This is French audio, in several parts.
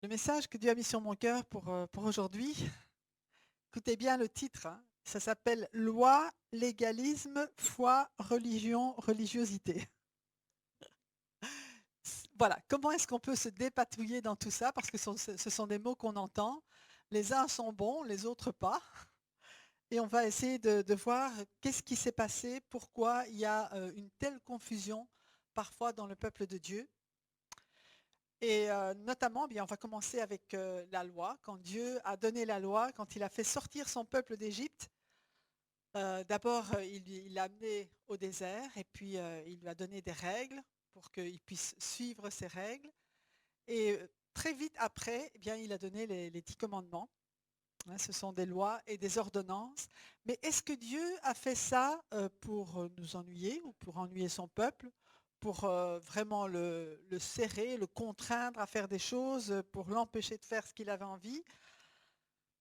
Le message que Dieu a mis sur mon cœur pour aujourd'hui, écoutez bien le titre, hein, ça s'appelle Loi, légalisme, foi, religion, religiosité. Voilà, comment est-ce qu'on peut se dépatouiller dans tout ça? Parce que ce sont des mots qu'on entend. Les uns sont bons, les autres pas. Et on va essayer de voir qu'est-ce qui s'est passé, pourquoi il y a une telle confusion parfois dans le peuple de Dieu. Et notamment, bien, on va commencer avec la loi. Quand Dieu a donné la loi, quand il a fait sortir son peuple d'Égypte, d'abord, il l'a amené au désert et puis il lui a donné des règles pour qu'il puisse suivre ces règles. Et très vite après, eh bien, il a donné les 10 commandements. Hein, ce sont des lois et des ordonnances. Mais est-ce que Dieu a fait ça pour nous ennuyer ou pour ennuyer son peuple, pour vraiment le serrer, le contraindre à faire des choses, pour l'empêcher de faire ce qu'il avait envie,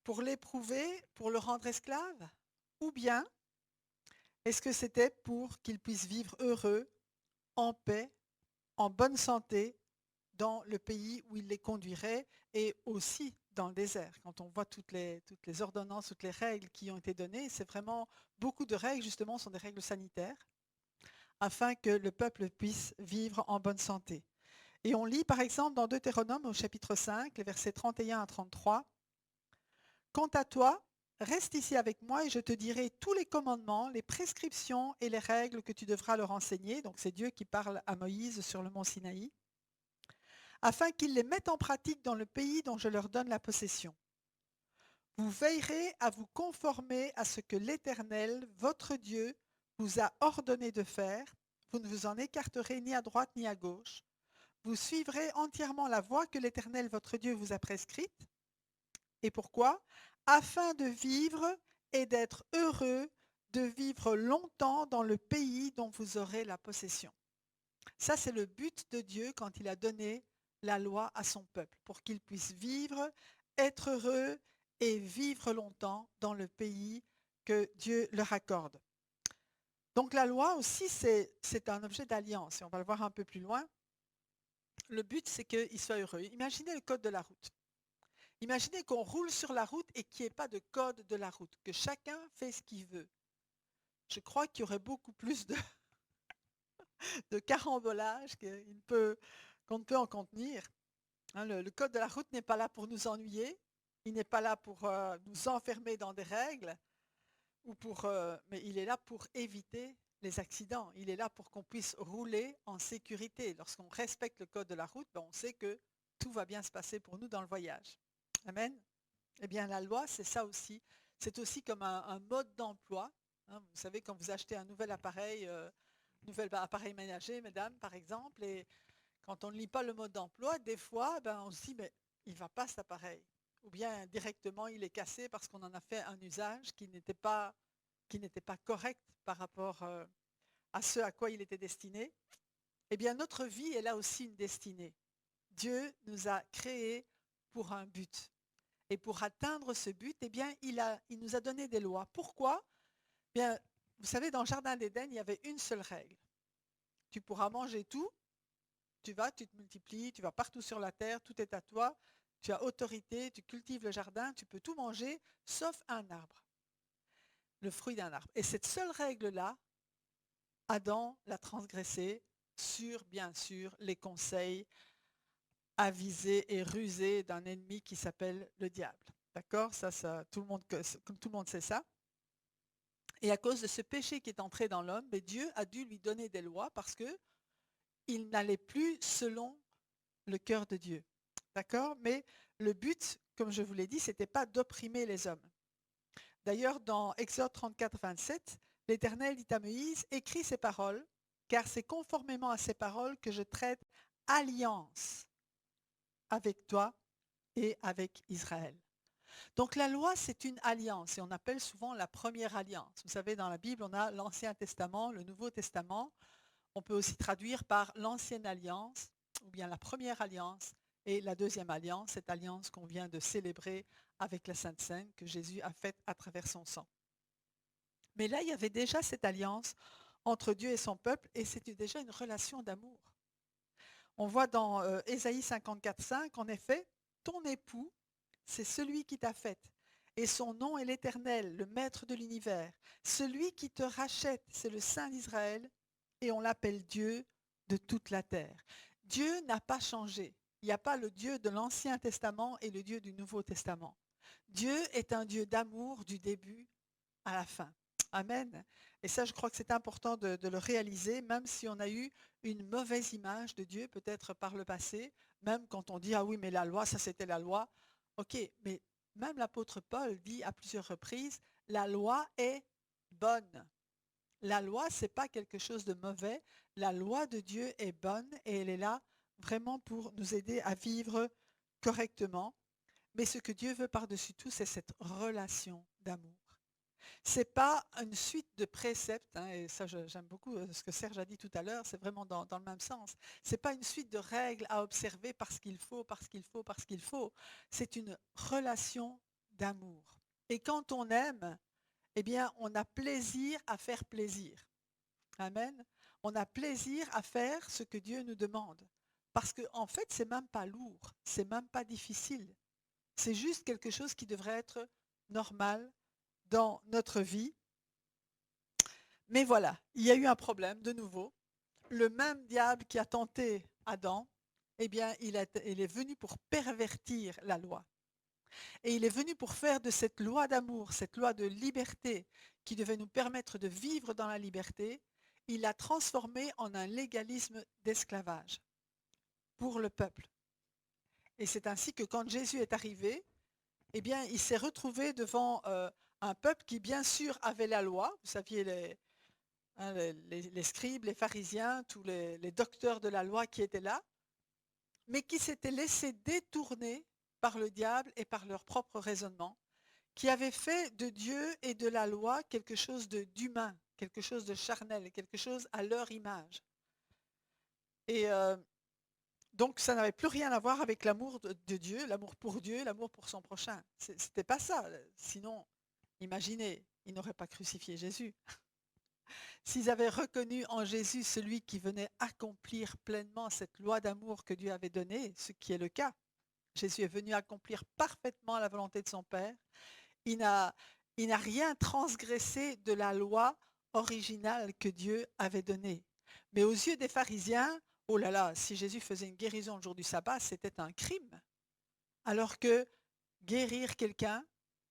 pour l'éprouver, pour le rendre esclave? Ou bien est-ce que c'était pour qu'il puisse vivre heureux, en paix, en bonne santé, dans le pays où il les conduirait et aussi dans le désert? Quand on voit toutes les ordonnances, toutes les règles qui ont été données, c'est vraiment beaucoup de règles, justement, sont des règles sanitaires, afin que le peuple puisse vivre en bonne santé. Et on lit par exemple dans Deutéronome au chapitre 5, les versets 31 à 33, quant à toi, reste ici avec moi et je te dirai tous les commandements, les prescriptions et les règles que tu devras leur enseigner. Donc c'est Dieu qui parle à Moïse sur le mont Sinaï, afin qu'ils les mettent en pratique dans le pays dont je leur donne la possession. Vous veillerez à vous conformer à ce que l'Éternel, votre Dieu, vous a ordonné de faire. Vous ne vous en écarterez ni à droite ni à gauche. Vous suivrez entièrement la voie que l'Éternel, votre Dieu, vous a prescrite. Et pourquoi? Afin de vivre et d'être heureux, de vivre longtemps dans le pays dont vous aurez la possession. Ça, c'est le but de Dieu quand il a donné la loi à son peuple, pour qu'il puisse vivre, être heureux et vivre longtemps dans le pays que Dieu leur accorde. Donc la loi aussi, c'est un objet d'alliance, et on va le voir un peu plus loin. Le but, c'est qu'ils soient heureux. Imaginez le code de la route. Imaginez qu'on roule sur la route et qu'il n'y ait pas de code de la route, que chacun fait ce qu'il veut. Je crois qu'il y aurait beaucoup plus de carambolage qu'on ne peut en contenir. Hein, le code de la route n'est pas là pour nous ennuyer, il n'est pas là pour nous enfermer dans des règles, mais il est là pour éviter les accidents. Il est là pour qu'on puisse rouler en sécurité. Lorsqu'on respecte le code de la route, ben, on sait que tout va bien se passer pour nous dans le voyage. Amen. Eh bien, la loi, c'est ça aussi. C'est aussi comme un mode d'emploi. Hein. Vous savez, quand vous achetez un nouvel appareil ménager, mesdames, par exemple, et quand on ne lit pas le mode d'emploi, des fois, ben, on se dit, mais il ne va pas cet appareil. Ou bien directement, il est cassé parce qu'on en a fait un usage qui n'était pas correct par rapport à ce à quoi il était destiné. Eh bien, notre vie est là aussi une destinée. Dieu nous a créés pour un but. Et pour atteindre ce but, eh bien, il nous a donné des lois. Pourquoi? Bien, vous savez, dans le jardin d'Éden, il y avait une seule règle. Tu pourras manger tout, tu te multiplies, tu vas partout sur la terre, tout est à toi, tu as autorité, tu cultives le jardin, tu peux tout manger, sauf un arbre, le fruit d'un arbre. Et cette seule règle-là, Adam l'a transgressée sur, bien sûr, les conseils avisés et rusés d'un ennemi qui s'appelle le diable. D'accord? Ça, tout le monde sait ça. Et à cause de ce péché qui est entré dans l'homme, Dieu a dû lui donner des lois parce qu'il n'allait plus selon le cœur de Dieu. D'accord? Mais le but, comme je vous l'ai dit, ce n'était pas d'opprimer les hommes. D'ailleurs, dans Exode 34, 27, l'Éternel dit à Moïse, écris ces paroles, car c'est conformément à ces paroles que je traite alliance avec toi et avec Israël. Donc la loi, c'est une alliance et on appelle souvent la première alliance. Vous savez, dans la Bible, on a l'Ancien Testament, le Nouveau Testament. On peut aussi traduire par l'ancienne alliance ou bien la première alliance et la deuxième alliance, cette alliance qu'on vient de célébrer avec la Sainte Seine que Jésus a faite à travers son sang. Mais là, il y avait déjà cette alliance entre Dieu et son peuple et c'était déjà une relation d'amour. On voit dans Ésaïe 54, 5, en effet, ton époux, c'est celui qui t'a faite. Et son nom est l'Éternel, le Maître de l'univers. Celui qui te rachète, c'est le Saint d'Israël, et on l'appelle Dieu de toute la terre. Dieu n'a pas changé. Il n'y a pas le Dieu de l'Ancien Testament et le Dieu du Nouveau Testament. Dieu est un Dieu d'amour du début à la fin. Amen. Et ça, je crois que c'est important de le réaliser, même si on a eu une mauvaise image de Dieu, peut-être par le passé, même quand on dit, ah oui, mais la loi, ça c'était la loi. Ok, mais même l'apôtre Paul dit à plusieurs reprises, la loi est bonne. La loi, ce n'est pas quelque chose de mauvais. La loi de Dieu est bonne et elle est là vraiment pour nous aider à vivre correctement. Mais ce que Dieu veut par-dessus tout, c'est cette relation d'amour. Ce n'est pas une suite de préceptes, hein, et ça j'aime beaucoup ce que Serge a dit tout à l'heure, c'est vraiment dans le même sens. Ce n'est pas une suite de règles à observer parce qu'il faut, parce qu'il faut, parce qu'il faut. C'est une relation d'amour. Et quand on aime, eh bien, on a plaisir à faire plaisir. Amen. On a plaisir à faire ce que Dieu nous demande. Parce qu'en fait, ce n'est même pas lourd, ce n'est même pas difficile. C'est juste quelque chose qui devrait être normal dans notre vie. Mais voilà, il y a eu un problème de nouveau. Le même diable qui a tenté Adam, eh bien, il est venu pour pervertir la loi. Et il est venu pour faire de cette loi d'amour, cette loi de liberté qui devait nous permettre de vivre dans la liberté, il l'a transformée en un légalisme d'esclavage pour le peuple. Et c'est ainsi que quand Jésus est arrivé, eh bien, il s'est retrouvé devant un peuple qui, bien sûr, avait la loi. Vous saviez, les scribes, les pharisiens, tous les docteurs de la loi qui étaient là, mais qui s'étaient laissés détourner par le diable et par leur propre raisonnement, qui avaient fait de Dieu et de la loi quelque chose d'humain, quelque chose de charnel, quelque chose à leur image. Et donc, ça n'avait plus rien à voir avec l'amour de Dieu, l'amour pour Dieu, l'amour pour son prochain. C'était pas ça. Sinon, imaginez, ils n'auraient pas crucifié Jésus. S'ils avaient reconnu en Jésus celui qui venait accomplir pleinement cette loi d'amour que Dieu avait donnée, ce qui est le cas. Jésus est venu accomplir parfaitement la volonté de son Père. Il n'a rien transgressé de la loi originale que Dieu avait donnée. Mais aux yeux des pharisiens, oh là là, si Jésus faisait une guérison le jour du sabbat, c'était un crime. Alors que guérir quelqu'un,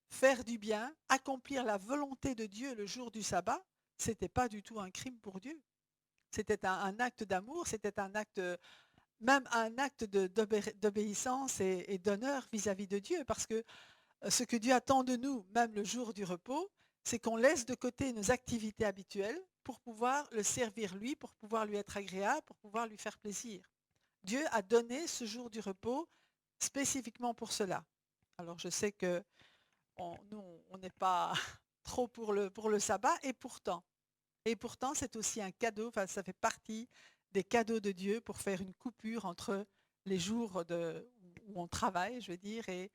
faire du bien, accomplir la volonté de Dieu le jour du sabbat, ce n'était pas du tout un crime pour Dieu. C'était un acte d'amour, c'était un acte, même un acte d'obéissance et d'honneur vis-à-vis de Dieu, parce que ce que Dieu attend de nous, même le jour du repos, c'est qu'on laisse de côté nos activités habituelles pour pouvoir le servir lui, pour pouvoir lui être agréable, pour pouvoir lui faire plaisir. Dieu a donné ce jour du repos spécifiquement pour cela. Alors je sais que nous, on n'est pas trop pour le sabbat, et pourtant, c'est aussi un cadeau, enfin, ça fait partie des cadeaux de Dieu pour faire une coupure entre les jours où on travaille, je veux dire, et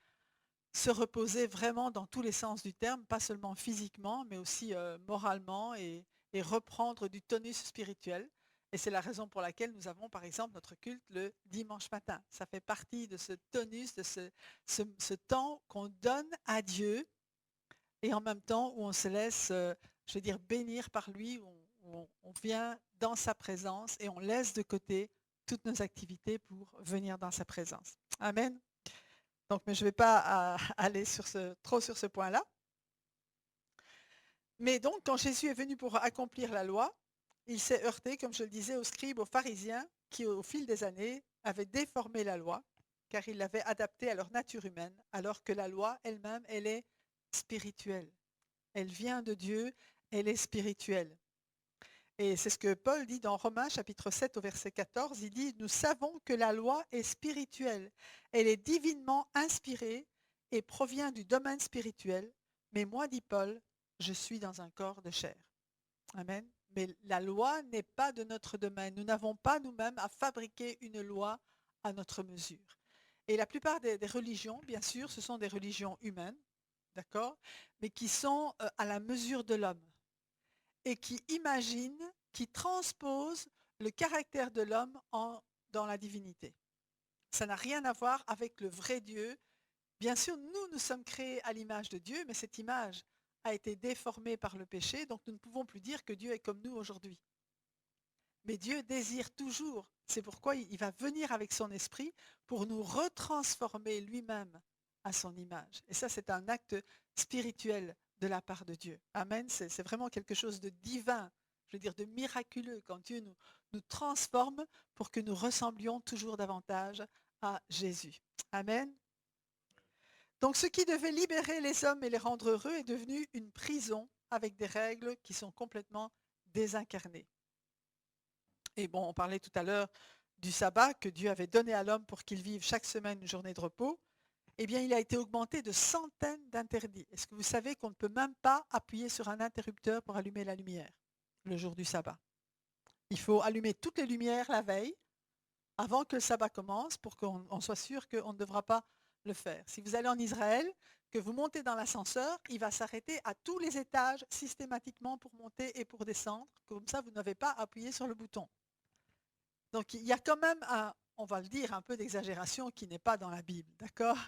se reposer vraiment dans tous les sens du terme, pas seulement physiquement, mais aussi moralement, et reprendre du tonus spirituel. Et c'est la raison pour laquelle nous avons, par exemple, notre culte le dimanche matin. Ça fait partie de ce tonus, de ce temps qu'on donne à Dieu, et en même temps où on se laisse, je veux dire, bénir par lui, où on vient dans sa présence et on laisse de côté toutes nos activités pour venir dans sa présence. Amen. Donc, mais je ne vais pas aller trop sur ce point-là. Mais donc, quand Jésus est venu pour accomplir la loi, il s'est heurté, comme je le disais, aux scribes, aux pharisiens, qui au fil des années avaient déformé la loi, car ils l'avaient adaptée à leur nature humaine, alors que la loi elle-même, elle est spirituelle. Elle vient de Dieu, elle est spirituelle. Et c'est ce que Paul dit dans Romains chapitre 7 au verset 14. Il dit « Nous savons que la loi est spirituelle. Elle est divinement inspirée et provient du domaine spirituel. Mais moi, dit Paul, je suis dans un corps de chair. » Amen. Mais la loi n'est pas de notre domaine. Nous n'avons pas nous-mêmes à fabriquer une loi à notre mesure. Et la plupart des religions, bien sûr, ce sont des religions humaines, d'accord, mais qui sont à la mesure de l'homme et qui imaginent, qui transposent le caractère de l'homme dans la divinité. Ça n'a rien à voir avec le vrai Dieu. Bien sûr, nous sommes créés à l'image de Dieu, mais cette image a été déformée par le péché, donc nous ne pouvons plus dire que Dieu est comme nous aujourd'hui. Mais Dieu désire toujours, c'est pourquoi il va venir avec son esprit pour nous retransformer lui-même à son image. Et ça, c'est un acte spirituel de la part de Dieu. Amen. C'est vraiment quelque chose de divin, je veux dire de miraculeux, quand Dieu nous transforme pour que nous ressemblions toujours davantage à Jésus. Amen. Donc ce qui devait libérer les hommes et les rendre heureux est devenu une prison avec des règles qui sont complètement désincarnées. Et bon, on parlait tout à l'heure du sabbat que Dieu avait donné à l'homme pour qu'il vive chaque semaine une journée de repos. Eh bien, il a été augmenté de centaines d'interdits. Est-ce que vous savez qu'on ne peut même pas appuyer sur un interrupteur pour allumer la lumière le jour du sabbat? Il faut allumer toutes les lumières la veille avant que le sabbat commence pour qu'on soit sûr qu'on ne devra pas le faire. Si vous allez en Israël, que vous montez dans l'ascenseur, il va s'arrêter à tous les étages systématiquement pour monter et pour descendre. Comme ça, vous n'avez pas appuyé sur le bouton. Donc, il y a quand même, on va le dire, un peu d'exagération qui n'est pas dans la Bible, d'accord?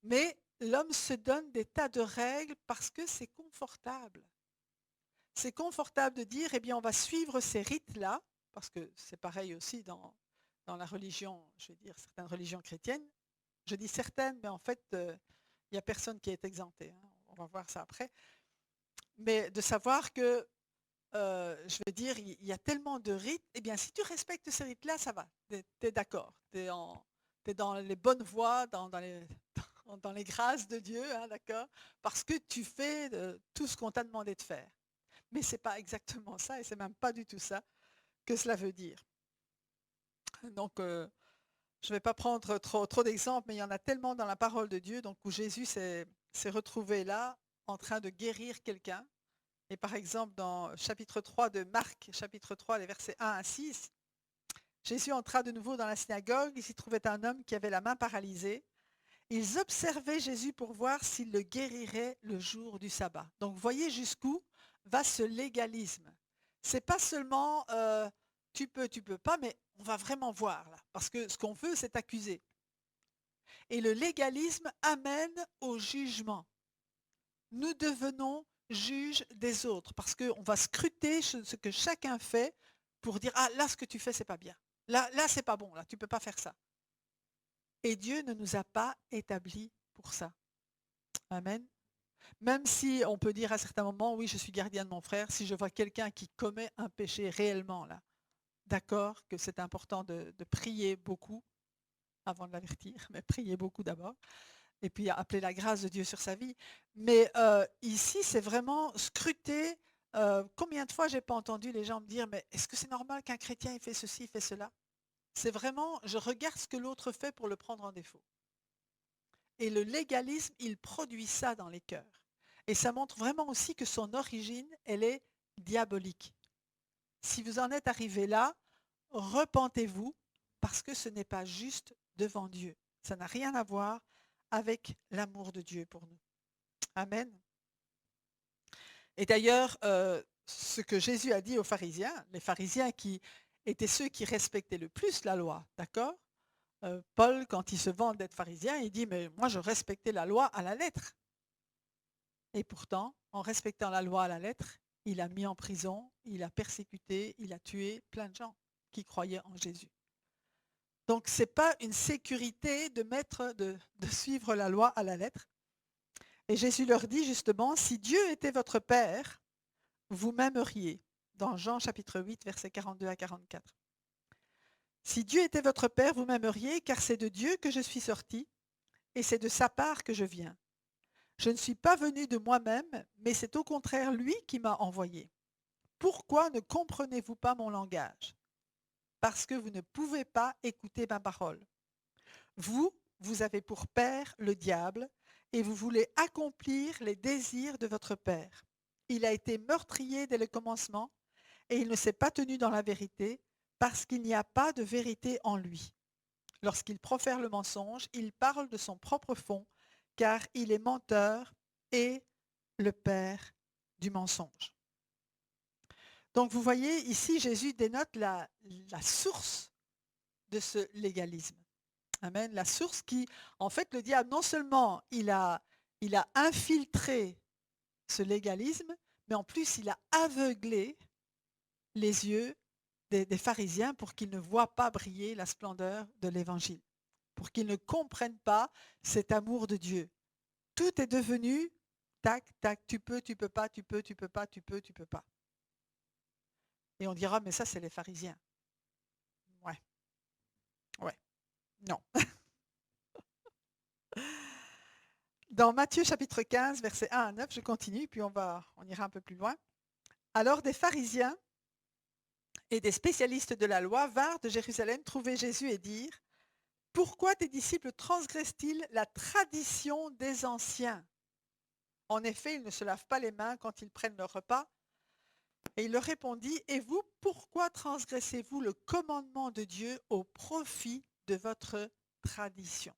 Mais l'homme se donne des tas de règles parce que c'est confortable. C'est confortable de dire, eh bien, on va suivre ces rites-là, parce que c'est pareil aussi dans la religion, je veux dire, certaines religions chrétiennes. Je dis certaines, mais en fait, il n'y a personne qui est exempté. Hein. On va voir ça après. Mais de savoir que je veux dire, il y a tellement de rites. Eh bien, si tu respectes ces rites-là, ça va. Tu es d'accord. Tu es dans les bonnes voies, dans les grâces de Dieu, hein, d'accord? Parce que tu fais tout ce qu'on t'a demandé de faire. Mais ce n'est pas exactement ça, et c'est même pas du tout ça que cela veut dire. Donc, je ne vais pas prendre trop d'exemples, mais il y en a tellement dans la parole de Dieu, donc où Jésus s'est retrouvé là, en train de guérir quelqu'un. Et par exemple, dans chapitre 3 de Marc, chapitre 3, les versets 1 à 6, Jésus entra de nouveau dans la synagogue. Il s'y trouvait un homme qui avait la main paralysée. Ils observaient Jésus pour voir s'il le guérirait le jour du sabbat. Donc, voyez jusqu'où va ce légalisme. C'est pas seulement tu peux pas, mais on va vraiment voir là. Parce que ce qu'on veut, c'est accuser. Et le légalisme amène au jugement. Nous devenons juges des autres parce qu'on va scruter ce que chacun fait pour dire ah là ce que tu fais c'est pas bien, là c'est pas bon, là tu peux pas faire ça. Et Dieu ne nous a pas établis pour ça. Amen. Même si on peut dire à certains moments oui je suis gardien de mon frère, si je vois quelqu'un qui commet un péché réellement là, d'accord que c'est important de prier beaucoup avant de l'avertir, mais prier beaucoup d'abord. Et puis appeler la grâce de Dieu sur sa vie. Mais ici, c'est vraiment scruter. Combien de fois j'ai pas entendu les gens me dire, mais est-ce que c'est normal qu'un chrétien il fait ceci, il fait cela? C'est vraiment, je regarde ce que l'autre fait pour le prendre en défaut. Et le légalisme, il produit ça dans les cœurs. Et ça montre vraiment aussi que son origine, elle est diabolique. Si vous en êtes arrivé là, repentez-vous parce que ce n'est pas juste devant Dieu. Ça n'a rien à voir avec l'amour de Dieu pour nous. Amen. Et d'ailleurs, ce que Jésus a dit aux pharisiens, les pharisiens qui étaient ceux qui respectaient le plus la loi, d'accord? Paul, quand il se vante d'être pharisien, il dit, mais moi je respectais la loi à la lettre. Et pourtant, en respectant la loi à la lettre, il a mis en prison, il a persécuté, il a tué plein de gens qui croyaient en Jésus. Donc, ce n'est pas une sécurité de suivre la loi à la lettre. Et Jésus leur dit justement, si Dieu était votre Père, vous m'aimeriez. Dans Jean chapitre 8, versets 42 à 44. Si Dieu était votre Père, vous m'aimeriez, car c'est de Dieu que je suis sorti, et c'est de sa part que je viens. Je ne suis pas venu de moi-même, mais c'est au contraire lui qui m'a envoyé. Pourquoi ne comprenez-vous pas mon langage? Parce que vous ne pouvez pas écouter ma parole. Vous avez pour père le diable, et vous voulez accomplir les désirs de votre père. Il a été meurtrier dès le commencement, et il ne s'est pas tenu dans la vérité, parce qu'il n'y a pas de vérité en lui. Lorsqu'il profère le mensonge, il parle de son propre fond, car il est menteur et le père du mensonge. Donc vous voyez, ici, Jésus dénote la source de ce légalisme. Amen. La source qui, en fait, le diable, non seulement il a infiltré ce légalisme, mais en plus, il a aveuglé les yeux des pharisiens pour qu'ils ne voient pas briller la splendeur de l'évangile, pour qu'ils ne comprennent pas cet amour de Dieu. Tout est devenu tac, tac, tu peux pas, tu peux, tu peux pas, tu peux, tu peux pas. Et on dira, mais ça, c'est les pharisiens. Ouais, ouais, non. Dans Matthieu chapitre 15, versets 1 à 9, je continue, puis on ira un peu plus loin. Alors des pharisiens et des spécialistes de la loi vinrent de Jérusalem trouver Jésus et dire, pourquoi tes disciples transgressent-ils la tradition des anciens? En effet, ils ne se lavent pas les mains quand ils prennent leur repas. Et il leur répondit, et vous, pourquoi transgressez-vous le commandement de Dieu au profit de votre tradition?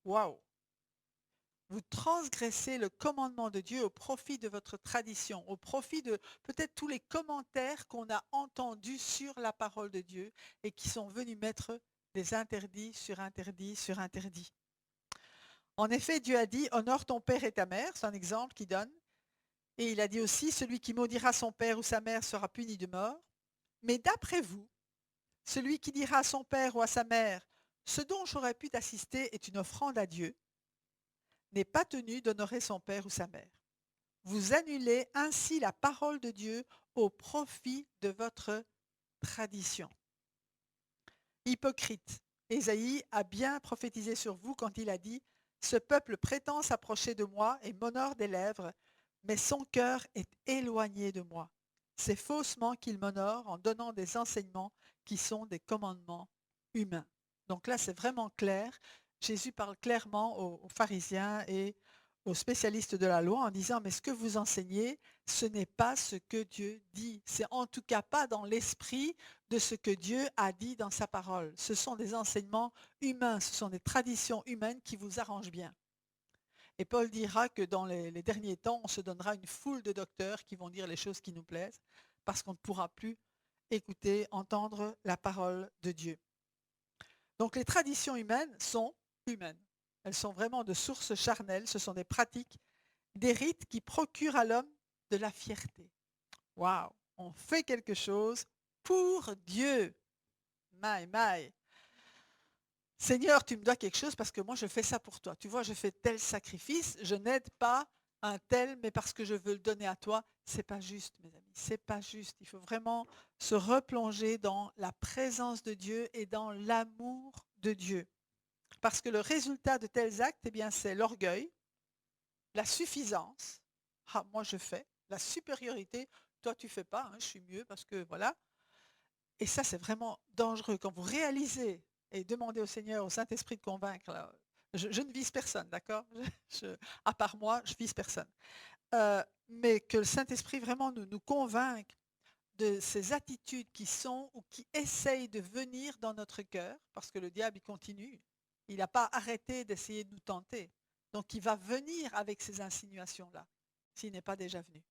Waouh! Vous transgressez le commandement de Dieu au profit de votre tradition, au profit de peut-être tous les commentaires qu'on a entendus sur la parole de Dieu et qui sont venus mettre des interdits sur interdits sur interdits. En effet, Dieu a dit, honore ton père et ta mère, c'est un exemple qu'il donne. Et il a dit aussi, celui qui maudira son père ou sa mère sera puni de mort. Mais d'après vous, celui qui dira à son père ou à sa mère, ce dont j'aurais pu t'assister est une offrande à Dieu, n'est pas tenu d'honorer son père ou sa mère. Vous annulez ainsi la parole de Dieu au profit de votre tradition. Hypocrite, Ésaïe a bien prophétisé sur vous quand il a dit, ce peuple prétend s'approcher de moi et m'honore des lèvres, mais son cœur est éloigné de moi. C'est faussement qu'il m'honore en donnant des enseignements qui sont des commandements humains. Donc là, c'est vraiment clair. Jésus parle clairement aux pharisiens et aux spécialistes de la loi en disant, mais ce que vous enseignez, ce n'est pas ce que Dieu dit. C'est en tout cas pas dans l'esprit de ce que Dieu a dit dans sa parole. Ce sont des enseignements humains, ce sont des traditions humaines qui vous arrangent bien. Et Paul dira que dans les derniers temps, on se donnera une foule de docteurs qui vont dire les choses qui nous plaisent parce qu'on ne pourra plus écouter, entendre la parole de Dieu. Donc les traditions humaines sont humaines. Elles sont vraiment de source charnelle. Ce sont des pratiques, des rites qui procurent à l'homme de la fierté. Waouh! On fait quelque chose pour Dieu. My, my. Seigneur, tu me dois quelque chose parce que moi je fais ça pour toi. Tu vois, je fais tel sacrifice, je n'aide pas un tel, mais parce que je veux le donner à toi. C'est pas juste, mes amis. C'est pas juste. Il faut vraiment se replonger dans la présence de Dieu et dans l'amour de Dieu. Parce que le résultat de tels actes, eh bien, c'est l'orgueil, la suffisance. Ah, moi je fais. La supériorité. Toi tu fais pas. Hein, je suis mieux parce que voilà. Et ça, c'est vraiment dangereux. Quand vous réalisez et demandez au Seigneur, au Saint-Esprit de convaincre, là, je ne vise personne, d'accord? À part moi, je vise personne. Mais que le Saint-Esprit vraiment nous convainque de ces attitudes qui sont ou qui essayent de venir dans notre cœur, parce que le diable, il continue. Il n'a pas arrêté d'essayer de nous tenter. Donc, il va venir avec ces insinuations-là, s'il n'est pas déjà venu.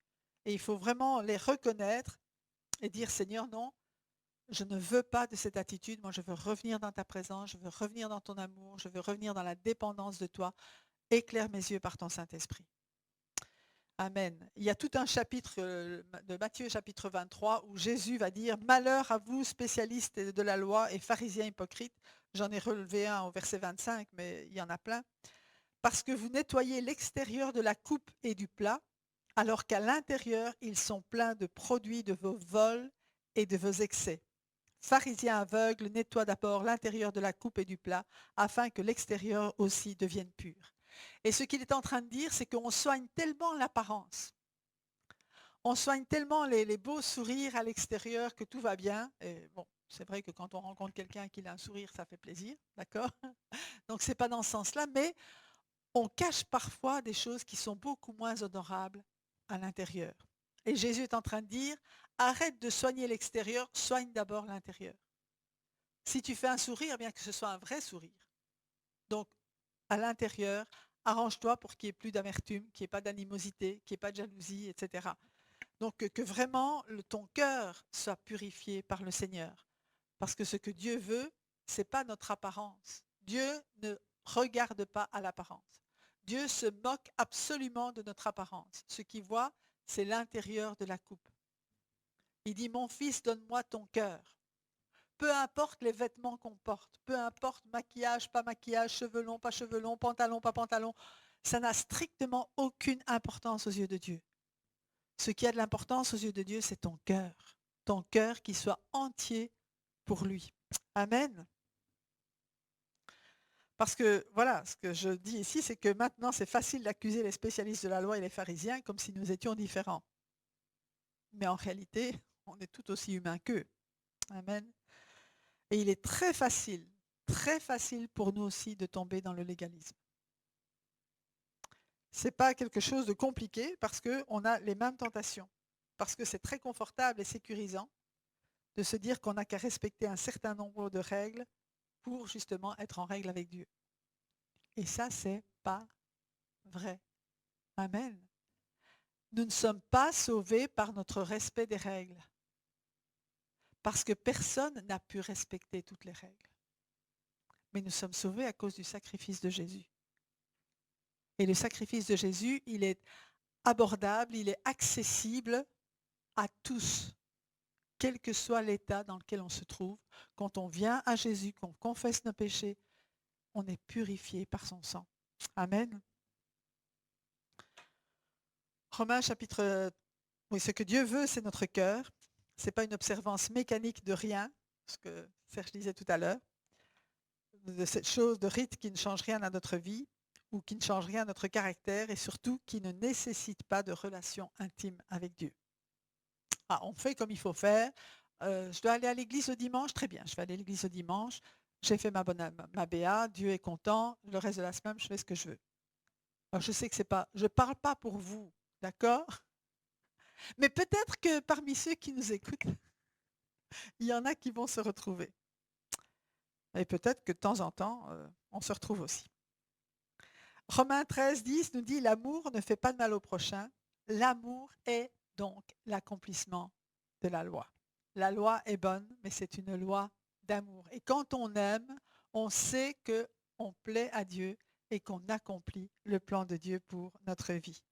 Et il faut vraiment les reconnaître et dire, Seigneur, non, je ne veux pas de cette attitude. Moi, je veux revenir dans ta présence. Je veux revenir dans ton amour. Je veux revenir dans la dépendance de toi. Éclaire mes yeux par ton Saint-Esprit. Amen. Il y a tout un chapitre de Matthieu chapitre 23 où Jésus va dire, malheur à vous, spécialistes de la loi et pharisiens hypocrites. J'en ai relevé un au verset 25, mais il y en a plein. Parce que vous nettoyez l'extérieur de la coupe et du plat, alors qu'à l'intérieur, ils sont pleins de produits de vos vols et de vos excès. Pharisien aveugle, nettoie d'abord l'intérieur de la coupe et du plat, afin que l'extérieur aussi devienne pur. Et ce qu'il est en train de dire, c'est qu'on soigne tellement l'apparence, on soigne tellement les beaux sourires à l'extérieur que tout va bien. Et bon, c'est vrai que quand on rencontre quelqu'un qui a un sourire, ça fait plaisir, d'accord? Donc c'est pas dans ce sens-là, mais on cache parfois des choses qui sont beaucoup moins honorables à l'intérieur. Et Jésus est en train de dire, arrête de soigner l'extérieur, soigne d'abord l'intérieur. Si tu fais un sourire, bien que ce soit un vrai sourire. Donc, à l'intérieur, arrange-toi pour qu'il n'y ait plus d'amertume, qu'il n'y ait pas d'animosité, qu'il n'y ait pas de jalousie, etc. Donc, que vraiment ton cœur soit purifié par le Seigneur. Parce que ce que Dieu veut, ce n'est pas notre apparence. Dieu ne regarde pas à l'apparence. Dieu se moque absolument de notre apparence. Ce qu'il voit, c'est l'intérieur de la coupe. Il dit, mon fils, donne-moi ton cœur. Peu importe les vêtements qu'on porte, peu importe maquillage, pas maquillage, cheveux longs, pas cheveux longs, pantalon, pas pantalon, ça n'a strictement aucune importance aux yeux de Dieu. Ce qui a de l'importance aux yeux de Dieu, c'est ton cœur qui soit entier pour lui. Amen. Parce que voilà, ce que je dis ici, c'est que maintenant c'est facile d'accuser les spécialistes de la loi et les pharisiens comme si nous étions différents. Mais en réalité, on est tout aussi humains qu'eux. Amen. Et il est très facile pour nous aussi de tomber dans le légalisme. Ce n'est pas quelque chose de compliqué parce qu'on a les mêmes tentations. Parce que c'est très confortable et sécurisant de se dire qu'on n'a qu'à respecter un certain nombre de règles pour justement être en règle avec Dieu. Et ça, c'est pas vrai. Amen. Nous ne sommes pas sauvés par notre respect des règles. Parce que personne n'a pu respecter toutes les règles. Mais nous sommes sauvés à cause du sacrifice de Jésus. Et le sacrifice de Jésus, il est abordable, il est accessible à tous, quel que soit l'état dans lequel on se trouve. Quand on vient à Jésus, qu'on confesse nos péchés, on est purifié par son sang. Amen. Romains chapitre... Oui, ce que Dieu veut, c'est notre cœur. Ce n'est pas une observance mécanique de rien, ce que Serge disait tout à l'heure, de cette chose de rite qui ne change rien à notre vie ou qui ne change rien à notre caractère et surtout qui ne nécessite pas de relation intime avec Dieu. Ah, on fait comme il faut faire. Je dois aller à l'église le dimanche, très bien, je vais aller à l'église le dimanche. J'ai fait ma BA, Dieu est content, le reste de la semaine, je fais ce que je veux. Alors, je sais que c'est pas, je ne parle pas pour vous, d'accord? Mais peut-être que parmi ceux qui nous écoutent, il y en a qui vont se retrouver. Et peut-être que de temps en temps, on se retrouve aussi. Romains 13, 10 nous dit « L'amour ne fait pas de mal au prochain. L'amour est donc l'accomplissement de la loi. » La loi est bonne, mais c'est une loi d'amour. Et quand on aime, on sait qu'on plaît à Dieu et qu'on accomplit le plan de Dieu pour notre vie.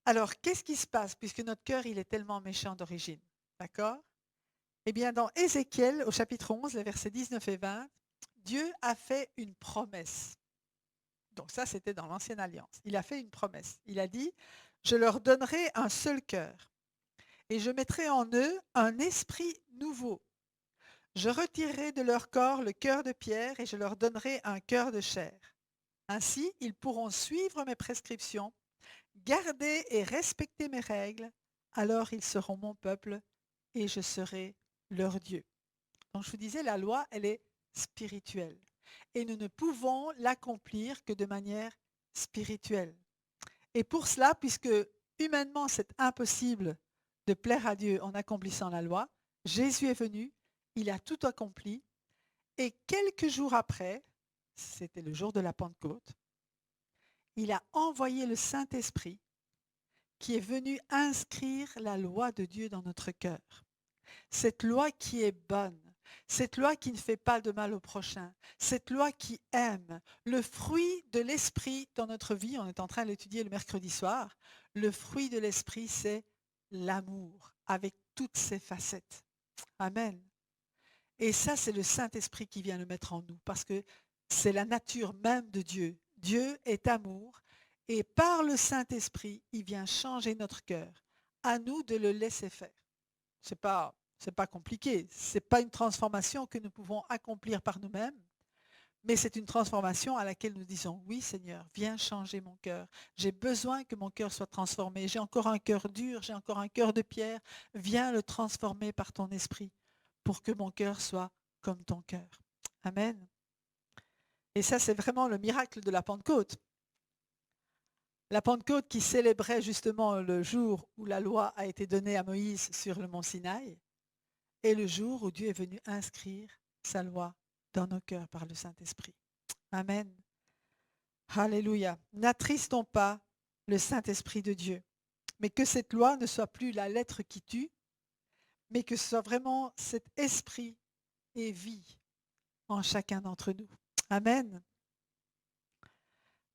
Alors, qu'est-ce qui se passe puisque notre cœur, il est tellement méchant d'origine? D'accord? Eh bien, dans Ézéchiel, au chapitre 11, les versets 19 et 20, Dieu a fait une promesse. Donc ça, c'était dans l'Ancienne Alliance. Il a fait une promesse. Il a dit, je leur donnerai un seul cœur et je mettrai en eux un esprit nouveau. Je retirerai de leur corps le cœur de pierre et je leur donnerai un cœur de chair. Ainsi, ils pourront suivre mes prescriptions, garder et respecter mes règles, alors ils seront mon peuple et je serai leur Dieu. Donc je vous disais, la loi, elle est spirituelle. Et nous ne pouvons l'accomplir que de manière spirituelle. Et pour cela, puisque humainement c'est impossible de plaire à Dieu en accomplissant la loi, Jésus est venu, il a tout accompli, et quelques jours après, c'était le jour de la Pentecôte, il a envoyé le Saint-Esprit qui est venu inscrire la loi de Dieu dans notre cœur. Cette loi qui est bonne, cette loi qui ne fait pas de mal au prochain, cette loi qui aime, le fruit de l'esprit dans notre vie, on est en train de l'étudier le mercredi soir, le fruit de l'esprit, c'est l'amour avec toutes ses facettes. Amen. Et ça, c'est le Saint-Esprit qui vient le mettre en nous, parce que c'est la nature même de Dieu. Dieu est amour, et par le Saint-Esprit, il vient changer notre cœur. À nous de le laisser faire. C'est pas compliqué. C'est pas une transformation que nous pouvons accomplir par nous-mêmes, mais c'est une transformation à laquelle nous disons, oui Seigneur, viens changer mon cœur. J'ai besoin que mon cœur soit transformé. J'ai encore un cœur dur, j'ai encore un cœur de pierre. Viens le transformer par ton esprit pour que mon cœur soit comme ton cœur. Amen. Et ça, c'est vraiment le miracle de la Pentecôte. La Pentecôte qui célébrait justement le jour où la loi a été donnée à Moïse sur le mont Sinaï et le jour où Dieu est venu inscrire sa loi dans nos cœurs par le Saint-Esprit. Amen. Alléluia. N'attristons pas le Saint-Esprit de Dieu, mais que cette loi ne soit plus la lettre qui tue, mais que ce soit vraiment cet esprit et vie en chacun d'entre nous. Amen.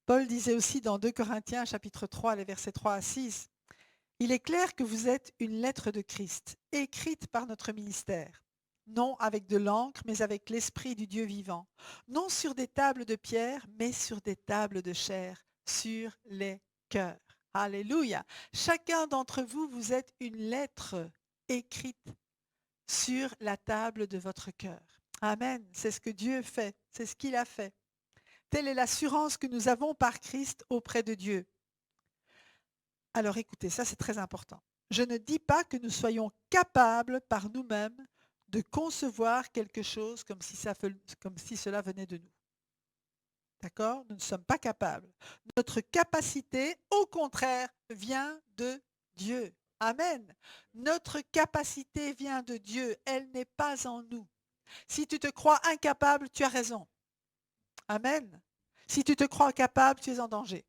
Paul disait aussi dans 2 Corinthiens chapitre 3, les versets 3 à 6, « Il est clair que vous êtes une lettre de Christ, écrite par notre ministère, non avec de l'encre, mais avec l'Esprit du Dieu vivant, non sur des tables de pierre, mais sur des tables de chair, sur les cœurs. » Alléluia. Chacun d'entre vous, vous êtes une lettre écrite sur la table de votre cœur. Amen. C'est ce que Dieu fait. C'est ce qu'il a fait. Telle est l'assurance que nous avons par Christ auprès de Dieu. Alors écoutez, ça c'est très important. Je ne dis pas que nous soyons capables par nous-mêmes de concevoir quelque chose comme si cela venait de nous. D'accord? Nous ne sommes pas capables. Notre capacité, au contraire, vient de Dieu. Amen. Notre capacité vient de Dieu. Elle n'est pas en nous. Si tu te crois incapable, tu as raison. Amen. Si tu te crois capable, tu es en danger.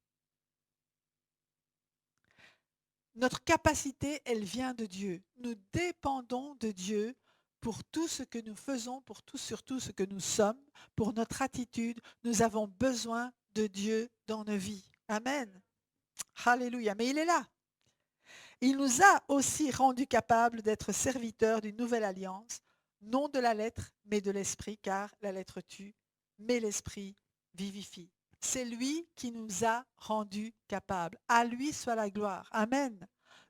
Notre capacité, elle vient de Dieu. Nous dépendons de Dieu pour tout ce que nous faisons, pour tout, surtout ce que nous sommes, pour notre attitude. Nous avons besoin de Dieu dans nos vies. Amen. Alléluia. Mais il est là. Il nous a aussi rendus capables d'être serviteurs d'une nouvelle alliance, non de la lettre, mais de l'esprit, car la lettre tue, mais l'esprit vivifie. C'est lui qui nous a rendus capables. À lui soit la gloire. Amen.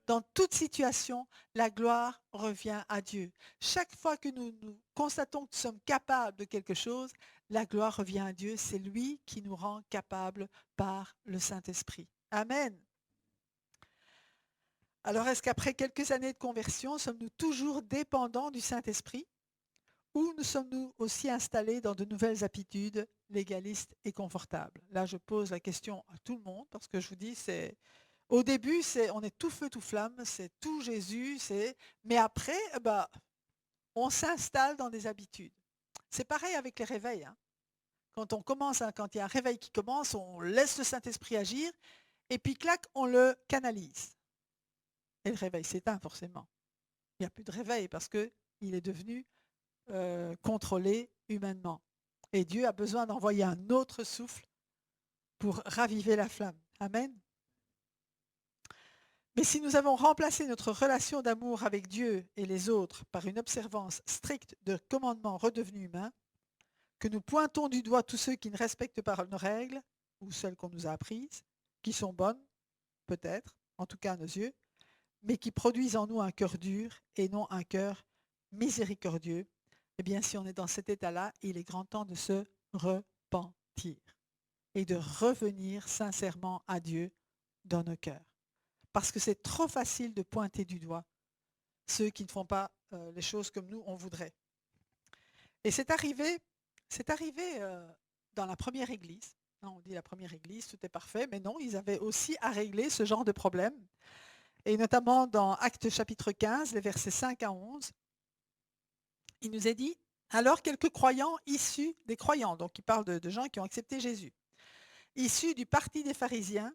Dans toute situation, la gloire revient à Dieu. Chaque fois que nous constatons que nous sommes capables de quelque chose, la gloire revient à Dieu. C'est lui qui nous rend capables par le Saint-Esprit. Amen. Alors, est-ce qu'après quelques années de conversion, sommes-nous toujours dépendants du Saint-Esprit? Ou nous sommes-nous aussi installés dans de nouvelles habitudes légalistes et confortables? Là, je pose la question à tout le monde parce que je vous dis, au début, on est tout feu, tout flamme, c'est tout Jésus, mais après, on s'installe dans des habitudes. C'est pareil avec les réveils. Hein. Quand il y a un réveil qui commence, on laisse le Saint-Esprit agir et puis clac, on le canalise. Et le réveil s'éteint forcément. Il n'y a plus de réveil parce qu'il est devenu contrôlé humainement. Et Dieu a besoin d'envoyer un autre souffle pour raviver la flamme. Amen. Mais si nous avons remplacé notre relation d'amour avec Dieu et les autres par une observance stricte de commandements redevenus humains, que nous pointons du doigt tous ceux qui ne respectent pas nos règles, ou celles qu'on nous a apprises, qui sont bonnes, peut-être, en tout cas à nos yeux, mais qui produisent en nous un cœur dur et non un cœur miséricordieux, eh bien, si on est dans cet état-là, il est grand temps de se repentir et de revenir sincèrement à Dieu dans nos cœurs. Parce que c'est trop facile de pointer du doigt ceux qui ne font pas les choses comme nous, on voudrait. Et c'est arrivé dans la première église. On dit la première église, tout est parfait, mais non, ils avaient aussi à régler ce genre de problème. Et notamment dans Actes chapitre 15, les versets 5 à 11, il nous est dit, alors quelques croyants issus des croyants, donc il parle de gens qui ont accepté Jésus, issus du parti des pharisiens,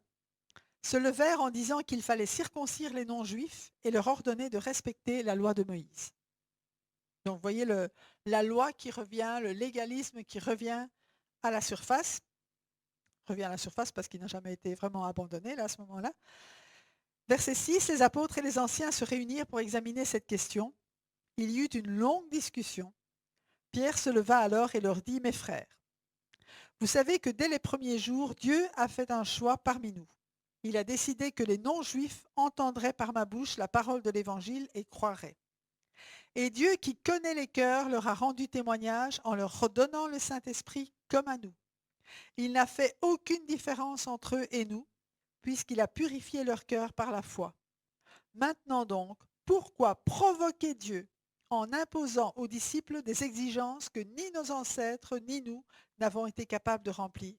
se levèrent en disant qu'il fallait circoncire les non-juifs et leur ordonner de respecter la loi de Moïse. Donc vous voyez la loi qui revient, le légalisme qui revient à la surface parce qu'il n'a jamais été vraiment abandonné là, à ce moment-là. Verset 6, les apôtres et les anciens se réunirent pour examiner cette question. Il y eut une longue discussion. Pierre se leva alors et leur dit, « Mes frères, vous savez que dès les premiers jours, Dieu a fait un choix parmi nous. Il a décidé que les non-juifs entendraient par ma bouche la parole de l'Évangile et croiraient. Et Dieu qui connaît les cœurs leur a rendu témoignage en leur redonnant le Saint-Esprit comme à nous. Il n'a fait aucune différence entre eux et nous, puisqu'il a purifié leur cœur par la foi. Maintenant donc, pourquoi provoquer Dieu en imposant aux disciples des exigences que ni nos ancêtres ni nous n'avons été capables de remplir?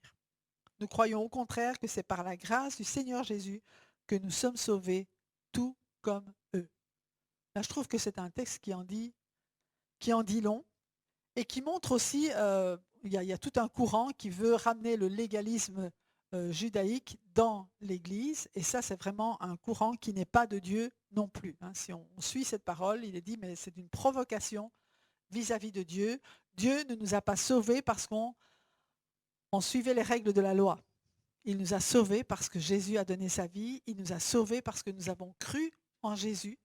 Nous croyons au contraire que c'est par la grâce du Seigneur Jésus que nous sommes sauvés, tout comme eux. » Là, je trouve que c'est un texte qui en dit long et qui montre aussi, il y a tout un courant qui veut ramener le légalisme judaïque dans l'Église, et ça c'est vraiment un courant qui n'est pas de Dieu non plus. Hein. Si on suit cette parole, il est dit, mais c'est une provocation vis-à-vis de Dieu Dieu ne nous a pas sauvés parce qu'on suivait les règles de la loi. Il nous a sauvés parce que Jésus a donné sa vie. Il nous a sauvés parce que nous avons cru en Jésus.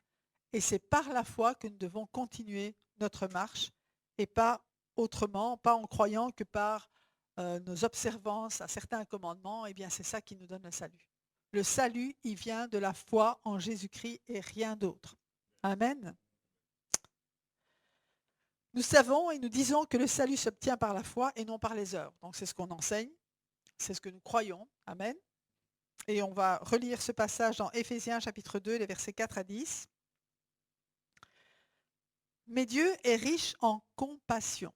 Et c'est par la foi que nous devons continuer notre marche et pas autrement, pas en croyant que par nos observances à certains commandements, eh bien c'est ça qui nous donne le salut. Le salut, il vient de la foi en Jésus-Christ et rien d'autre. Amen. Nous savons et nous disons que le salut s'obtient par la foi et non par les œuvres. Donc c'est ce qu'on enseigne, c'est ce que nous croyons. Amen. Et on va relire ce passage dans Éphésiens chapitre 2, les versets 4 à 10. Mais Dieu est riche en compassion.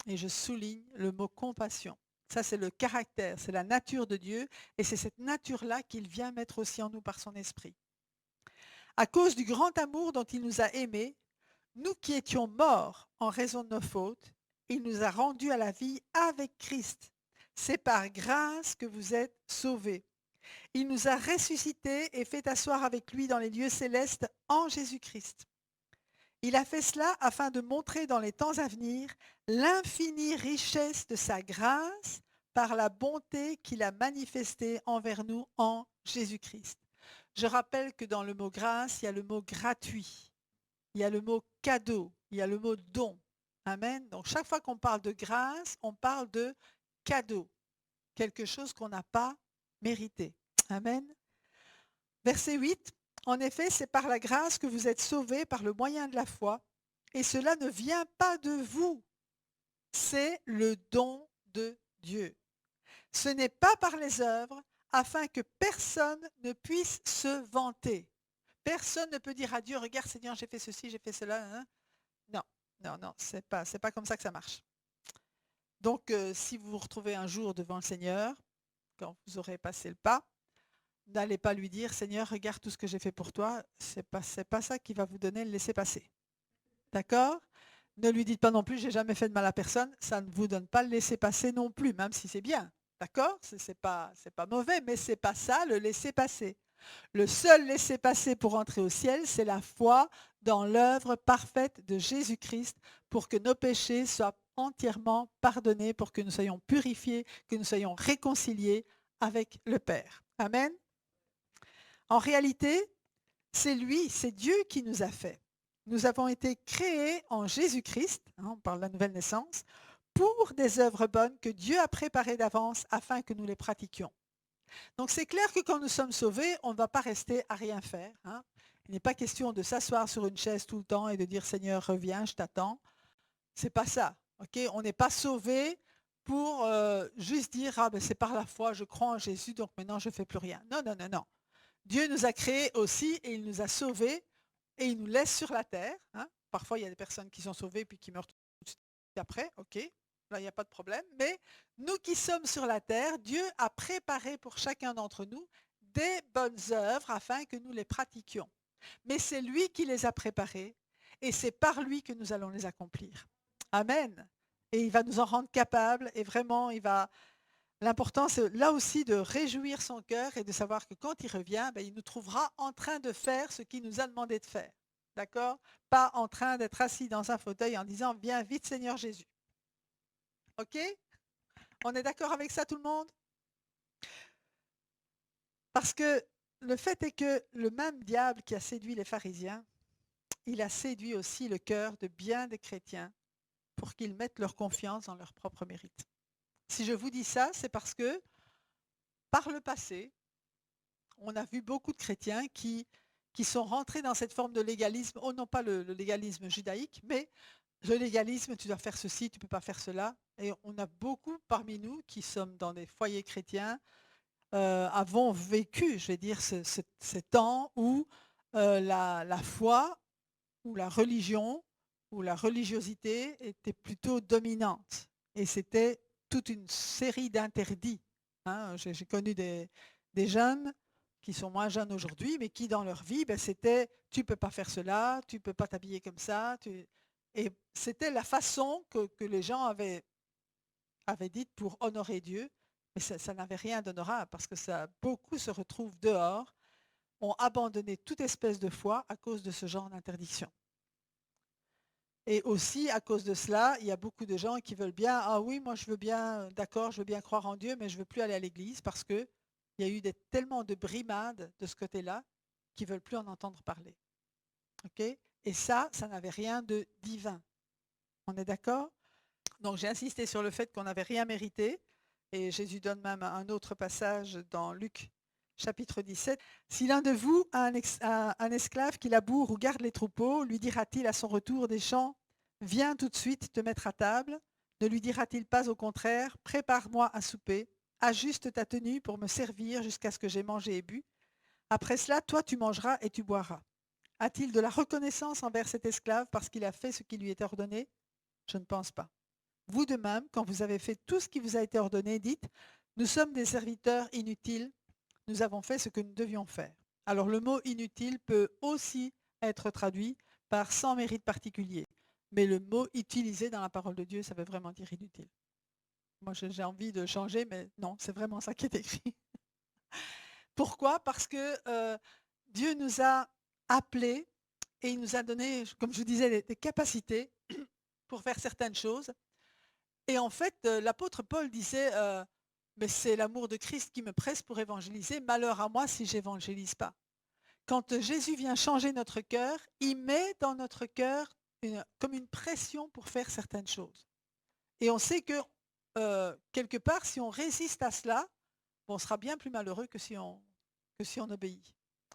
Et je souligne le mot compassion. Ça, c'est le caractère, c'est la nature de Dieu. Et c'est cette nature-là qu'il vient mettre aussi en nous par son esprit. À cause du grand amour dont il nous a aimés, nous qui étions morts en raison de nos fautes, il nous a rendus à la vie avec Christ. C'est par grâce que vous êtes sauvés. Il nous a ressuscités et fait asseoir avec lui dans les lieux célestes en Jésus-Christ. Il a fait cela afin de montrer dans les temps à venir l'infinie richesse de sa grâce par la bonté qu'il a manifestée envers nous en Jésus-Christ. Je rappelle que dans le mot grâce, il y a le mot gratuit, il y a le mot cadeau, il y a le mot don. Amen. Donc chaque fois qu'on parle de grâce, on parle de cadeau, quelque chose qu'on n'a pas mérité. Amen. Verset 8. En effet, c'est par la grâce que vous êtes sauvés par le moyen de la foi, et cela ne vient pas de vous, c'est le don de Dieu. Ce n'est pas par les œuvres, afin que personne ne puisse se vanter. Personne ne peut dire à Dieu, regarde Seigneur, j'ai fait ceci, j'ai fait cela. Hein? Non, non, non, c'est pas comme ça que ça marche. Donc, si vous vous retrouvez un jour devant le Seigneur, quand vous aurez passé le pas, n'allez pas lui dire, Seigneur, regarde tout ce que j'ai fait pour toi. C'est pas ça qui va vous donner le laisser-passer. D'accord? Ne lui dites pas non plus, j'ai jamais fait de mal à personne. Ça ne vous donne pas le laisser-passer non plus, même si c'est bien. D'accord? C'est pas mauvais, mais c'est pas ça le laisser-passer. Le seul laisser-passer pour entrer au ciel, c'est la foi dans l'œuvre parfaite de Jésus-Christ pour que nos péchés soient entièrement pardonnés, pour que nous soyons purifiés, que nous soyons réconciliés avec le Père. Amen. En réalité, c'est lui, c'est Dieu qui nous a fait. Nous avons été créés en Jésus-Christ, on parle de la nouvelle naissance, pour des œuvres bonnes que Dieu a préparées d'avance afin que nous les pratiquions. Donc c'est clair que quand nous sommes sauvés, on ne va pas rester à rien faire. Hein. Il n'est pas question de s'asseoir sur une chaise tout le temps et de dire Seigneur, reviens, je t'attends. C'est pas ça. Okay? On n'est pas sauvé pour juste dire ah ben c'est par la foi, je crois en Jésus, donc maintenant je ne fais plus rien. Non, non, non, non. Dieu nous a créés aussi et il nous a sauvés et il nous laisse sur la terre. Hein. Parfois, il y a des personnes qui sont sauvées puis qui meurent tout de suite après. OK, là, il n'y a pas de problème. Mais nous qui sommes sur la terre, Dieu a préparé pour chacun d'entre nous des bonnes œuvres afin que nous les pratiquions. Mais c'est lui qui les a préparées et c'est par lui que nous allons les accomplir. Amen. Et il va nous en rendre capables et vraiment, l'important, c'est là aussi de réjouir son cœur et de savoir que quand il revient, il nous trouvera en train de faire ce qu'il nous a demandé de faire. D'accord? Pas en train d'être assis dans un fauteuil en disant « Viens vite Seigneur Jésus ». OK? On est d'accord avec ça tout le monde? Parce que le fait est que le même diable qui a séduit les pharisiens, il a séduit aussi le cœur de bien des chrétiens pour qu'ils mettent leur confiance dans leur propre mérite. Si je vous dis ça, c'est parce que par le passé, on a vu beaucoup de chrétiens qui sont rentrés dans cette forme de légalisme, non pas le légalisme judaïque, mais le légalisme, tu dois faire ceci, tu ne peux pas faire cela. Et on a beaucoup parmi nous qui sommes dans des foyers chrétiens, avons vécu, je vais dire, ces temps où la foi ou la religion ou la religiosité était plutôt dominante. Et c'était toute une série d'interdits. Hein. J'ai connu des jeunes qui sont moins jeunes aujourd'hui, mais qui dans leur vie, c'était tu ne peux pas faire cela, tu ne peux pas t'habiller comme ça. Et c'était la façon que les gens avaient dite pour honorer Dieu, mais ça n'avait rien d'honorable parce que beaucoup se retrouvent dehors, ont abandonné toute espèce de foi à cause de ce genre d'interdiction. Et aussi, à cause de cela, il y a beaucoup de gens qui veulent bien, ah oui, moi je veux bien, d'accord, je veux bien croire en Dieu, mais je ne veux plus aller à l'église parce qu'il y a eu tellement de brimades de ce côté-là qu'ils ne veulent plus en entendre parler. Ok. Et ça n'avait rien de divin. On est d'accord? Donc j'ai insisté sur le fait qu'on n'avait rien mérité. Et Jésus donne même un autre passage dans Luc chapitre 17. Si l'un de vous a un esclave qui laboure ou garde les troupeaux, lui dira-t-il à son retour des champs, viens tout de suite te mettre à table? Ne lui dira-t-il pas au contraire, prépare-moi à souper, ajuste ta tenue pour me servir jusqu'à ce que j'ai mangé et bu? Après cela, toi tu mangeras et tu boiras. A-t-il de la reconnaissance envers cet esclave parce qu'il a fait ce qui lui était ordonné? Je ne pense pas. Vous de même, quand vous avez fait tout ce qui vous a été ordonné, dites, nous sommes des serviteurs inutiles, nous avons fait ce que nous devions faire. Alors le mot inutile peut aussi être traduit par sans mérite particulier, mais le mot utilisé dans la parole de Dieu, ça veut vraiment dire inutile. Moi, j'ai envie de changer, mais non, c'est vraiment ça qui est écrit. Pourquoi? Parce que Dieu nous a appelés et il nous a donné, comme je vous disais, des capacités pour faire certaines choses. Et en fait, l'apôtre Paul disait, mais c'est l'amour de Christ qui me presse pour évangéliser, malheur à moi si j'évangélise pas. Quand Jésus vient changer notre cœur, il met dans notre cœur comme une pression pour faire certaines choses. Et on sait que quelque part, si on résiste à cela, on sera bien plus malheureux que si on obéit.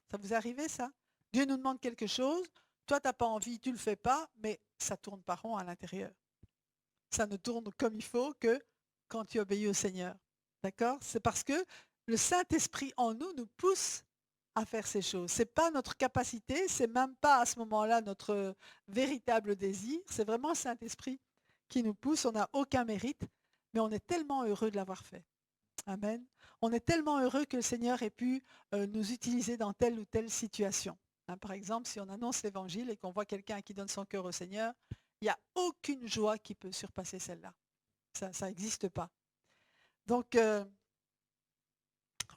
Ça vous est arrivé ça? Dieu nous demande quelque chose, toi tu n'as pas envie, tu ne le fais pas, mais ça tourne pas rond à l'intérieur. Ça ne tourne comme il faut que quand tu obéis au Seigneur. D'accord? C'est parce que le Saint-Esprit en nous nous pousse à faire ces choses. Ce n'est pas notre capacité, c'est même pas à ce moment-là notre véritable désir, c'est vraiment le Saint-Esprit qui nous pousse. On n'a aucun mérite, mais on est tellement heureux de l'avoir fait. Amen. On est tellement heureux que le Seigneur ait pu nous utiliser dans telle ou telle situation. Par exemple, si on annonce l'Évangile et qu'on voit quelqu'un qui donne son cœur au Seigneur, il n'y a aucune joie qui peut surpasser celle-là. Ça n'existe pas. Donc,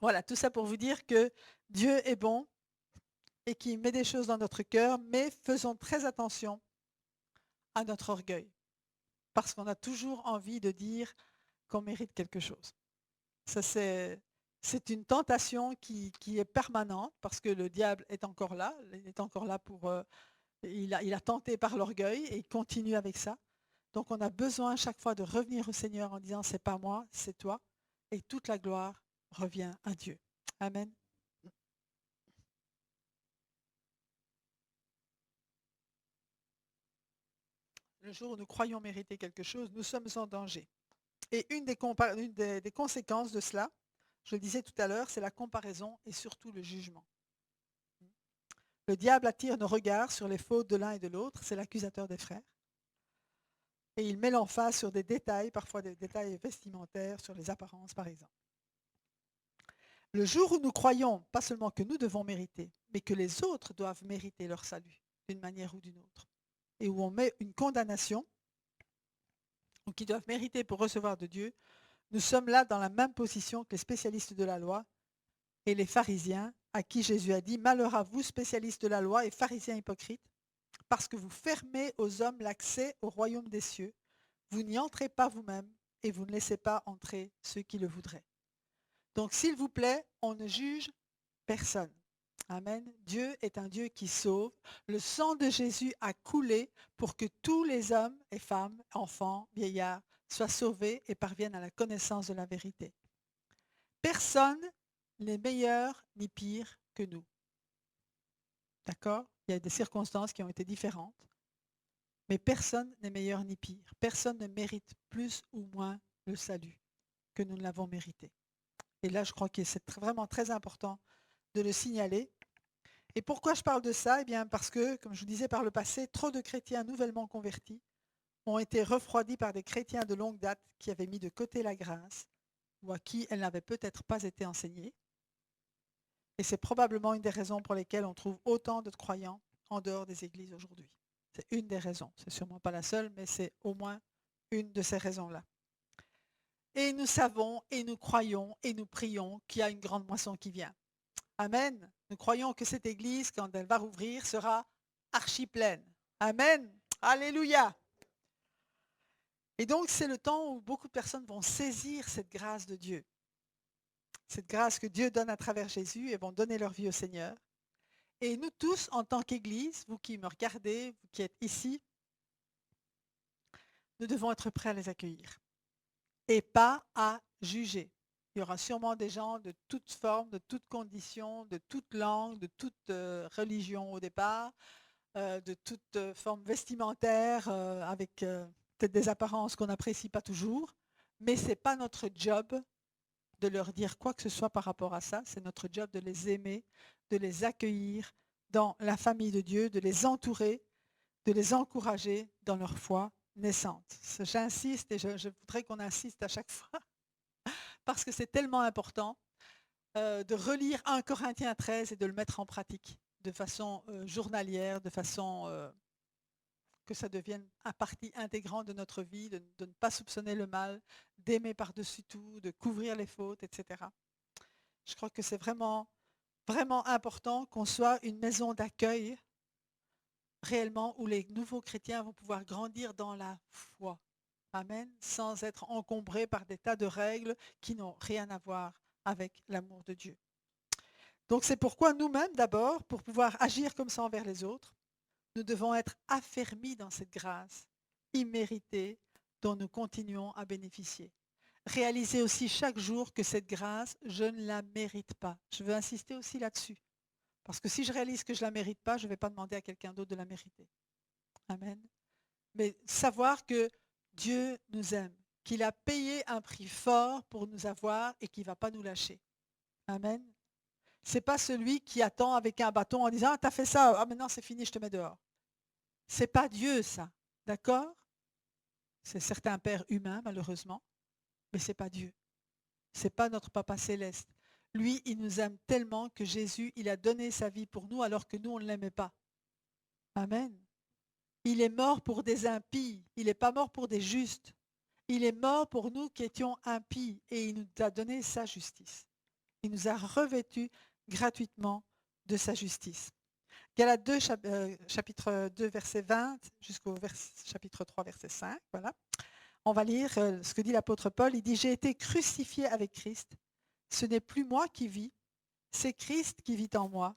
voilà, tout ça pour vous dire que Dieu est bon et qu'il met des choses dans notre cœur, mais faisons très attention à notre orgueil, parce qu'on a toujours envie de dire qu'on mérite quelque chose. Ça, c'est une tentation qui est permanente, parce que le diable est encore là, il a tenté par l'orgueil et il continue avec ça. Donc on a besoin à chaque fois de revenir au Seigneur en disant, c'est pas moi, c'est toi, et toute la gloire revient à Dieu. Amen. Le jour où nous croyons mériter quelque chose, nous sommes en danger. Et une des conséquences de cela, je le disais tout à l'heure, c'est la comparaison et surtout le jugement. Le diable attire nos regards sur les fautes de l'un et de l'autre, c'est l'accusateur des frères. Et il met l'emphase sur des détails, parfois des détails vestimentaires, sur les apparences par exemple. Le jour où nous croyons, pas seulement que nous devons mériter, mais que les autres doivent mériter leur salut, d'une manière ou d'une autre, et où on met une condamnation, ou qui doivent mériter pour recevoir de Dieu, nous sommes là dans la même position que les spécialistes de la loi et les pharisiens, à qui Jésus a dit, malheur à vous, spécialistes de la loi et pharisiens hypocrites, parce que vous fermez aux hommes l'accès au royaume des cieux, vous n'y entrez pas vous-même et vous ne laissez pas entrer ceux qui le voudraient. Donc, s'il vous plaît, on ne juge personne. Amen. Dieu est un Dieu qui sauve. Le sang de Jésus a coulé pour que tous les hommes et femmes, enfants, vieillards, soient sauvés et parviennent à la connaissance de la vérité. Personne n'est meilleur ni pire que nous. D'accord? Il y a des circonstances qui ont été différentes, mais personne n'est meilleur ni pire. Personne ne mérite plus ou moins le salut que nous ne l'avons mérité. Et là, je crois que c'est vraiment très important de le signaler. Et pourquoi je parle de ça? Eh bien, parce que, comme je vous disais par le passé, trop de chrétiens nouvellement convertis ont été refroidis par des chrétiens de longue date qui avaient mis de côté la grâce ou à qui elle n'avait peut-être pas été enseignée. Et c'est probablement une des raisons pour lesquelles on trouve autant de croyants en dehors des églises aujourd'hui. C'est une des raisons. C'est sûrement pas la seule, mais c'est au moins une de ces raisons-là. Et nous savons et nous croyons et nous prions qu'il y a une grande moisson qui vient. Amen. Nous croyons que cette église, quand elle va rouvrir, sera archi pleine. Amen. Alléluia. Et donc, c'est le temps où beaucoup de personnes vont saisir cette grâce de Dieu. Cette grâce que Dieu donne à travers Jésus et vont donner leur vie au Seigneur. Et nous tous, en tant qu'Église, vous qui me regardez, vous qui êtes ici, nous devons être prêts à les accueillir et pas à juger. Il y aura sûrement des gens de toutes formes, de toutes conditions, de toutes langues, de toute religion au départ, de toute forme vestimentaire, avec peut-être des apparences qu'on n'apprécie pas toujours, mais ce n'est pas notre job de leur dire quoi que ce soit par rapport à ça. C'est notre job de les aimer, de les accueillir dans la famille de Dieu, de les entourer, de les encourager dans leur foi naissante. J'insiste et je voudrais qu'on insiste à chaque fois parce que c'est tellement important de relire 1 Corinthiens 13 et de le mettre en pratique de façon journalière, de façon que ça devienne une partie intégrante de notre vie, de ne pas soupçonner le mal, d'aimer par-dessus tout, de couvrir les fautes, etc. Je crois que c'est vraiment, vraiment important qu'on soit une maison d'accueil réellement où les nouveaux chrétiens vont pouvoir grandir dans la foi. Amen. Sans être encombrés par des tas de règles qui n'ont rien à voir avec l'amour de Dieu. Donc c'est pourquoi nous-mêmes d'abord, pour pouvoir agir comme ça envers les autres, nous devons être affermis dans cette grâce imméritée dont nous continuons à bénéficier. Réaliser aussi chaque jour que cette grâce, je ne la mérite pas. Je veux insister aussi là-dessus. Parce que si je réalise que je ne la mérite pas, je ne vais pas demander à quelqu'un d'autre de la mériter. Amen. Mais savoir que Dieu nous aime, qu'il a payé un prix fort pour nous avoir et qu'il ne va pas nous lâcher. Amen. Ce n'est pas celui qui attend avec un bâton en disant « Ah, tu as fait ça, ah maintenant c'est fini, je te mets dehors ». Ce n'est pas Dieu ça, d'accord? C'est certains pères humains malheureusement, mais ce n'est pas Dieu. Ce n'est pas notre Papa céleste. Lui, il nous aime tellement que Jésus, il a donné sa vie pour nous alors que nous, on ne l'aimait pas. Amen. Il est mort pour des impies, il n'est pas mort pour des justes. Il est mort pour nous qui étions impies et il nous a donné sa justice. Il nous a revêtus gratuitement de sa justice. Galates 2, chapitre 2, verset 20 jusqu'au chapitre 3, verset 5. Voilà. On va lire ce que dit l'apôtre Paul. Il dit « J'ai été crucifié avec Christ. Ce n'est plus moi qui vis, c'est Christ qui vit en moi.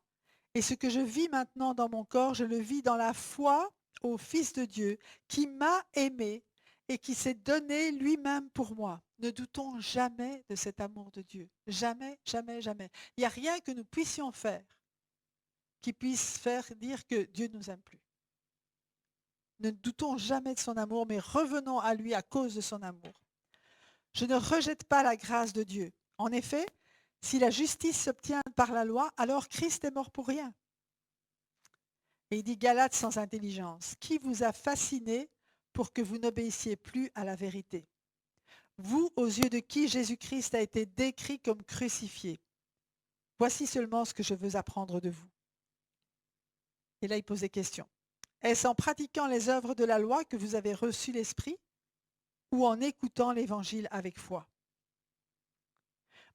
Et ce que je vis maintenant dans mon corps, je le vis dans la foi au Fils de Dieu qui m'a aimé et qui s'est donné lui-même pour moi. » Ne doutons jamais de cet amour de Dieu. Jamais, jamais, jamais. Il n'y a rien que nous puissions faire qui puisse faire dire que Dieu ne nous aime plus. Ne doutons jamais de son amour, mais revenons à lui à cause de son amour. Je ne rejette pas la grâce de Dieu. En effet, si la justice s'obtient par la loi, alors Christ est mort pour rien. Et il dit Galates sans intelligence, qui vous a fasciné pour que vous n'obéissiez plus à la vérité? Vous, aux yeux de qui Jésus-Christ a été décrit comme crucifié. Voici seulement ce que je veux apprendre de vous. Et là, il pose des questions. Est-ce en pratiquant les œuvres de la loi que vous avez reçu l'Esprit ou en écoutant l'Évangile avec foi?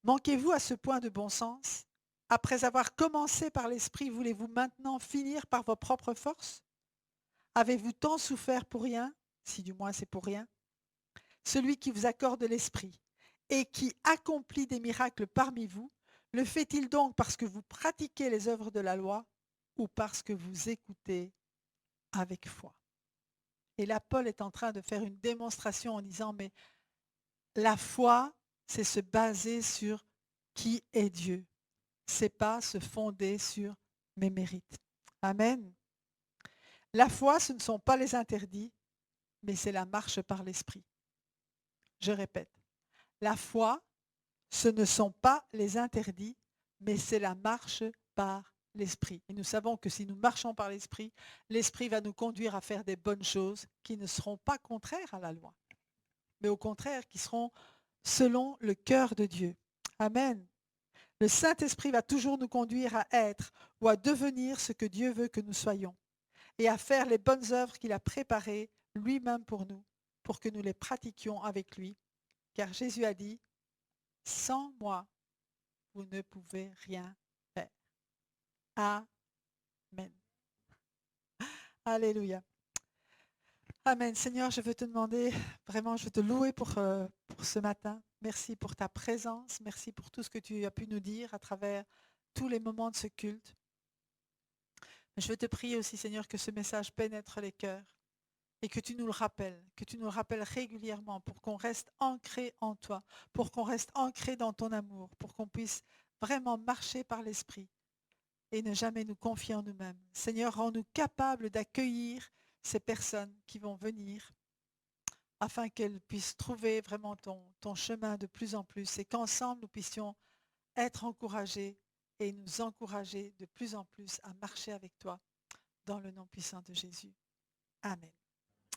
Manquez-vous à ce point de bon sens? Après avoir commencé par l'Esprit, voulez-vous maintenant finir par vos propres forces? Avez-vous tant souffert pour rien, si du moins c'est pour rien? Celui qui vous accorde l'Esprit et qui accomplit des miracles parmi vous, le fait-il donc parce que vous pratiquez les œuvres de la loi ou parce que vous écoutez avec foi? Et là, Paul est en train de faire une démonstration en disant, mais la foi, c'est se baser sur qui est Dieu. C'est pas se fonder sur mes mérites. Amen. La foi, ce ne sont pas les interdits, mais c'est la marche par l'esprit. Je répète, la foi, ce ne sont pas les interdits, mais c'est la marche par l'esprit. Et nous savons que si nous marchons par l'esprit, l'esprit va nous conduire à faire des bonnes choses qui ne seront pas contraires à la loi, mais au contraire qui seront selon le cœur de Dieu. Amen. Le Saint-Esprit va toujours nous conduire à être ou à devenir ce que Dieu veut que nous soyons et à faire les bonnes œuvres qu'il a préparées lui-même pour nous, pour que nous les pratiquions avec lui. Car Jésus a dit, sans moi, vous ne pouvez rien faire. Amen. Alléluia. Amen. Seigneur, je veux te demander, vraiment, je veux te louer pour ce matin. Merci pour ta présence. Merci pour tout ce que tu as pu nous dire à travers tous les moments de ce culte. Je veux te prier aussi, Seigneur, que ce message pénètre les cœurs et que tu nous le rappelles régulièrement pour qu'on reste ancré en toi, pour qu'on reste ancré dans ton amour, pour qu'on puisse vraiment marcher par l'Esprit et ne jamais nous confier en nous-mêmes. Seigneur, rends-nous capables d'accueillir ces personnes qui vont venir afin qu'elles puissent trouver vraiment ton chemin de plus en plus et qu'ensemble nous puissions être encouragés et nous encourager de plus en plus à marcher avec toi dans le nom puissant de Jésus. Amen.